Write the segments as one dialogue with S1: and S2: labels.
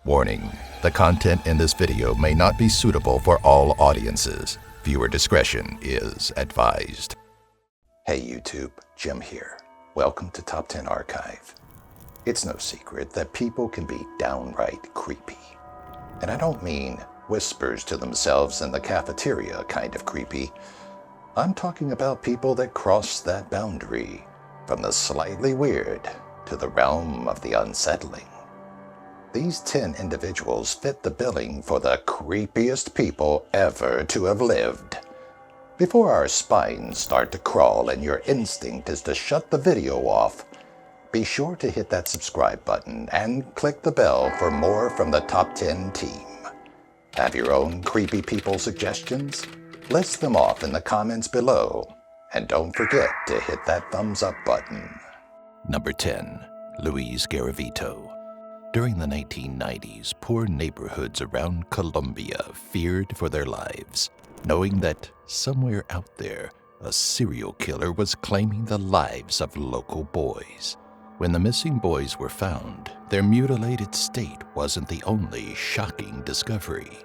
S1: Warning, the content in this video may not be suitable for all audiences. Viewer discretion is advised. Hey YouTube, Jim here. Welcome to Top 10 Archive. It's no secret that people can be downright creepy. And I don't mean whispers to themselves in the cafeteria kind of creepy. I'm talking about people that cross that boundary from the slightly weird to the realm of the unsettling. These 10 individuals fit the billing for the creepiest people ever to have lived. Before our spines start to crawl and your instinct is to shut the video off, be sure to hit that subscribe button and click the bell for more from the Top 10 team. Have your own creepy people suggestions? List them off in the comments below. And don't forget to hit that thumbs up button. Number 10. Luis Garavito. During the 1990s, poor neighborhoods around Colombia feared for their lives, knowing that somewhere out there, a serial killer was claiming the lives of local boys. When the missing boys were found, their mutilated state wasn't the only shocking discovery.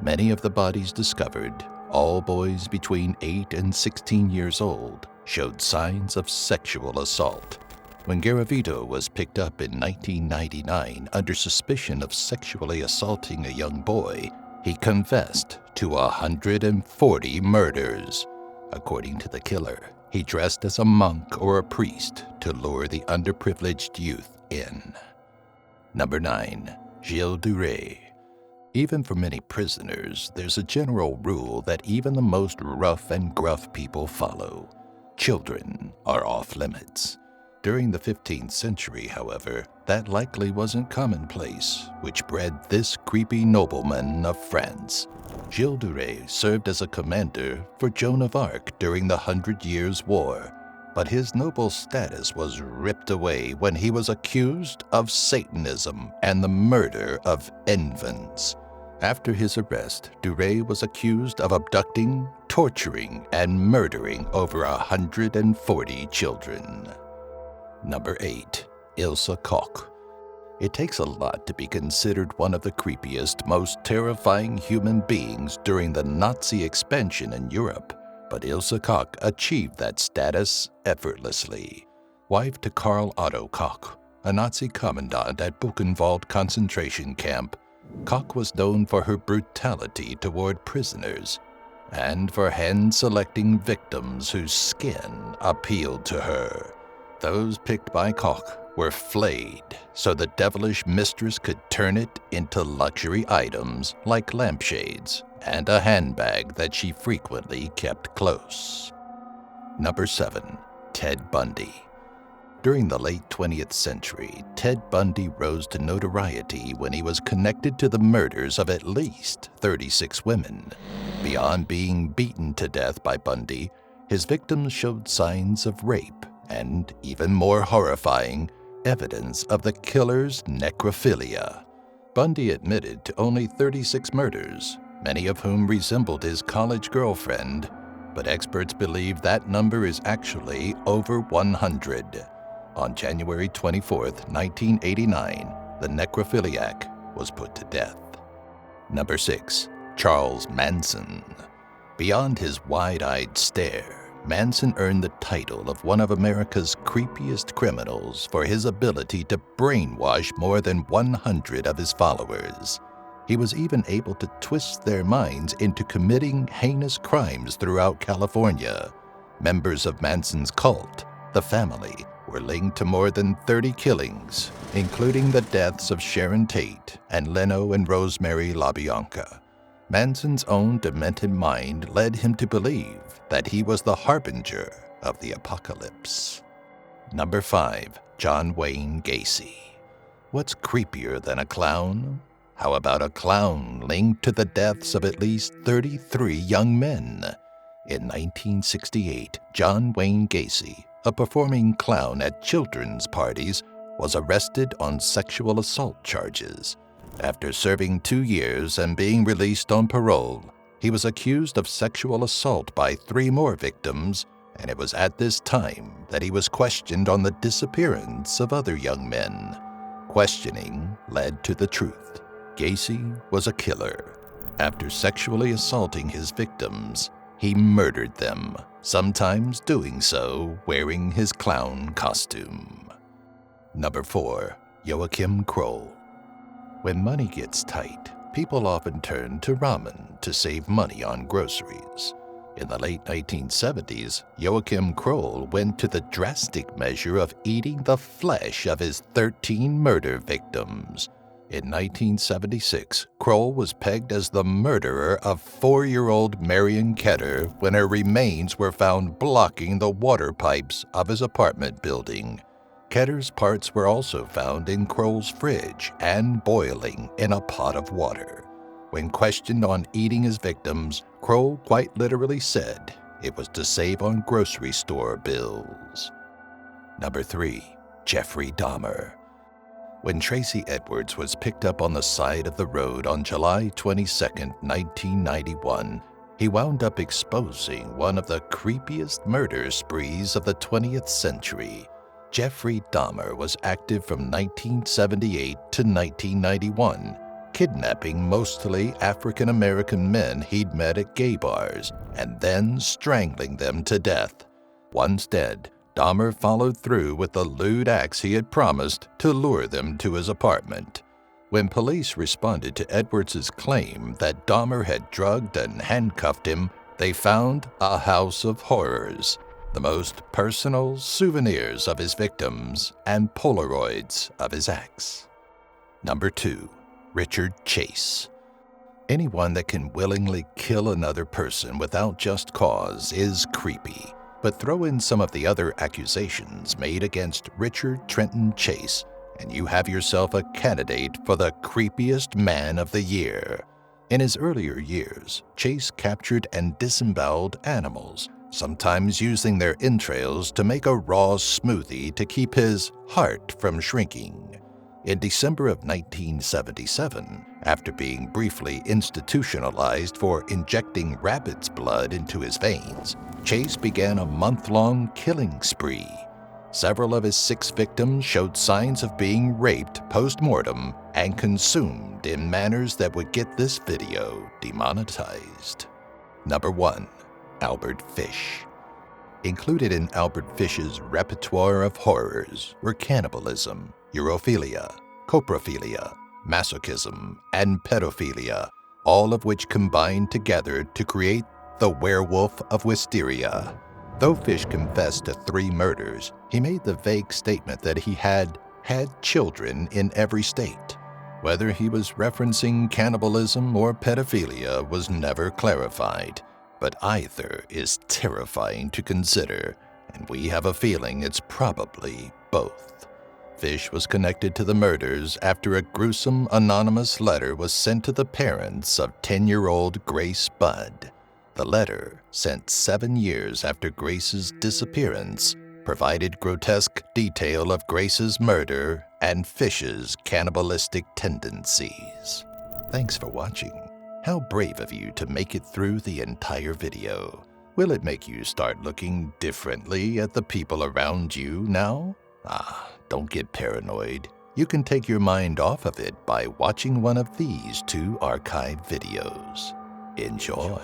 S1: Many of the bodies discovered, all boys between 8 and 16 years old, showed signs of sexual assault. When Garavito was picked up in 1999 under suspicion of sexually assaulting a young boy, he confessed to 140 murders. According to the killer, he dressed as a monk or a priest to lure the underprivileged youth in. Number 9. Gilles de Rais. Even for many prisoners, there's a general rule that even the most rough and gruff people follow. Children are off limits. During the 15th century, however, that likely wasn't commonplace, which bred this creepy nobleman of France. Gilles de Rais served as a commander for Joan of Arc during the 100 Years' War, but his noble status was ripped away when he was accused of Satanism and the murder of infants. After his arrest, de Rais was accused of abducting, torturing, and murdering over 140 children. Number 8. Ilse Koch. It takes a lot to be considered one of the creepiest, most terrifying human beings during the Nazi expansion in Europe, but Ilse Koch achieved that status effortlessly. Wife to Karl Otto Koch, a Nazi commandant at Buchenwald concentration camp, Koch was known for her brutality toward prisoners and for hand-selecting victims whose skin appealed to her. Those picked by Koch were flayed so the devilish mistress could turn it into luxury items like lampshades and a handbag that she frequently kept close. Number 7. Ted Bundy. During the late 20th century, Ted Bundy rose to notoriety when he was connected to the murders of at least 36 women. Beyond being beaten to death by Bundy, his victims showed signs of rape and, even more horrifying, evidence of the killer's necrophilia. Bundy admitted to only 36 murders, many of whom resembled his college girlfriend, but experts believe that number is actually over 100. On January 24, 1989, the necrophiliac was put to death. Number 6. Charles Manson. Beyond his wide-eyed stare, Manson earned the title of one of America's creepiest criminals for his ability to brainwash more than 100 of his followers. He was even able to twist their minds into committing heinous crimes throughout California. Members of Manson's cult, the family, were linked to more than 30 killings, including the deaths of Sharon Tate and Leno and Rosemary LaBianca. Manson's own demented mind led him to believe that he was the harbinger of the apocalypse. Number 5. John Wayne Gacy. What's creepier than a clown? How about a clown linked to the deaths of at least 33 young men? In 1968, John Wayne Gacy, a performing clown at children's parties, was arrested on sexual assault charges. After serving 2 years and being released on parole, he was accused of sexual assault by 3 more victims, and it was at this time that he was questioned on the disappearance of other young men. Questioning led to the truth. Gacy was a killer. After sexually assaulting his victims, he murdered them, sometimes doing so wearing his clown costume. Number 4. Joachim Kroll. When money gets tight, people often turn to ramen to save money on groceries. In the late 1970s, Joachim Kroll went to the drastic measure of eating the flesh of his 13 murder victims. In 1976, Kroll was pegged as the murderer of 4-year-old Marion Ketter when her remains were found blocking the water pipes of his apartment building. Ketter's parts were also found in Kroll's fridge and boiling in a pot of water. When questioned on eating his victims, Kroll quite literally said it was to save on grocery store bills. Number 3. Jeffrey Dahmer. When Tracy Edwards was picked up on the side of the road on July 22, 1991, he wound up exposing one of the creepiest murder sprees of the 20th century. Jeffrey Dahmer was active from 1978 to 1991, kidnapping mostly African-American men he'd met at gay bars and then strangling them to death. Once dead, Dahmer followed through with the lewd acts he had promised to lure them to his apartment. When police responded to Edwards' claim that Dahmer had drugged and handcuffed him, they found a house of horrors, the most personal souvenirs of his victims and Polaroids of his acts. Number 2. Richard Chase. Anyone that can willingly kill another person without just cause is creepy, but throw in some of the other accusations made against Richard Trenton Chase, and you have yourself a candidate for the creepiest man of the year. In his earlier years, Chase captured and disemboweled animals, sometimes using their entrails to make a raw smoothie to keep his heart from shrinking. In December of 1977, after being briefly institutionalized for injecting rabbit's blood into his veins, Chase began a month-long killing spree. Several of his 6 victims showed signs of being raped post-mortem and consumed in manners that would get this video demonetized. Number 1. Albert Fish. Included in Albert Fish's repertoire of horrors were cannibalism, urophilia, coprophilia, masochism, and pedophilia, all of which combined together to create the Werewolf of Wisteria. Though Fish confessed to 3 murders, he made the vague statement that he had children in every state. Whether he was referencing cannibalism or pedophilia was never clarified, but either is terrifying to consider, and we have a feeling it's probably both. Fish was connected to the murders after a gruesome anonymous letter was sent to the parents of 10-year-old Grace Budd. The letter, sent 7 years after Grace's disappearance, provided grotesque detail of Grace's murder and Fish's cannibalistic tendencies. Thanks for watching. How brave of you to make it through the entire video. Will it make you start looking differently at the people around you now? Don't get paranoid. You can take your mind off of it by watching one of these 2 archived videos. Enjoy.